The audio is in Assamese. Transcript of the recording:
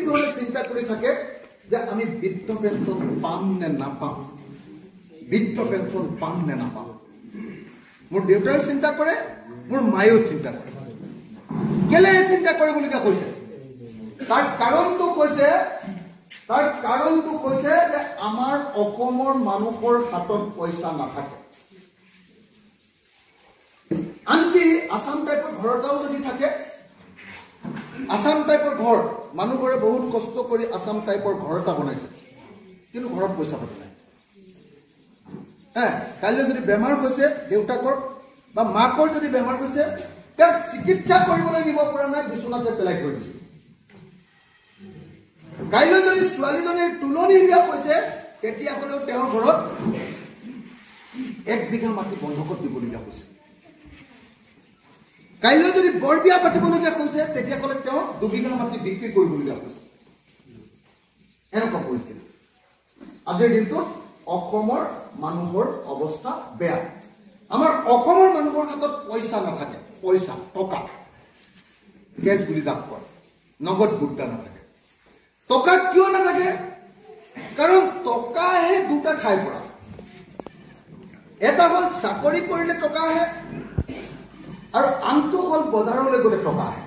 ধৰণে চিন্তা কৰি থাকে যে আমি বৃদ্ধ পেঞ্চন পাম নে নাপাম, বৃদ্ধ পেঞ্চন পাম নে নাপাম। মোৰ দেউতাইও চিন্তা কৰে, মোৰ মায়েও চিন্তা কৰে। কেলে চিন্তা কৰিবলগীয়া হৈছে? তাৰ কাৰণটো কৈছে যে আমাৰ অসমৰ মানুহৰ হাতত পইচা নাথাকে। আনকি আসাম টাইপৰ ঘৰ এটাও যদি থাকে, আসাম টাইপৰ ঘৰ, মানুহবোৰে বহুত কষ্ট কৰি আসাম টাইপৰ ঘৰ এটা বনাইছে, কিন্তু ঘৰত পইচা পাতি নাই। কাইলৈ যদি বেমাৰ হৈছে দেউতাকৰ বা মাকৰ যদি বেমাৰ হৈছে, তেওঁক চিকিৎসা কৰিবলৈ নিব পৰা নাই, বিচনাতে পেলাই থৈ দিছে। কাইলৈ যদি ছোৱালীজনীৰ তুলনি বিয়া হৈছে, তেতিয়া হ'লেও তেওঁৰ ঘৰত 1 বিঘা মাটি বন্ধকত দিবলগীয়া হৈছে। কাইলৈ যদি বৰ বিয়া পাতিবলগীয়া হৈছে, তেতিয়া হ'লে তেওঁ 2 বিঘা মাটি বিক্ৰী কৰিবলগীয়া হৈছে। এনেকুৱা পৰিস্থিতি। আজিৰ দিনটোত অসমৰ মানুহৰ অৱস্থা বেয়া। আমাৰ অসমৰ মানুহৰ হাতত পইচা নাথাকে, পইচা, টকা, কেছ বুলি যাক কয়, নগদ মুদ্ৰা নাথাকে। টকা কিয় নাথাকে? কাৰণ টকা আহে দুটা ঠাইৰ পৰা। এটা হ'ল চাকৰি কৰিলে টকা আহে, আৰু আনটো হ'ল বজাৰলৈ গ'লে টকা আহে।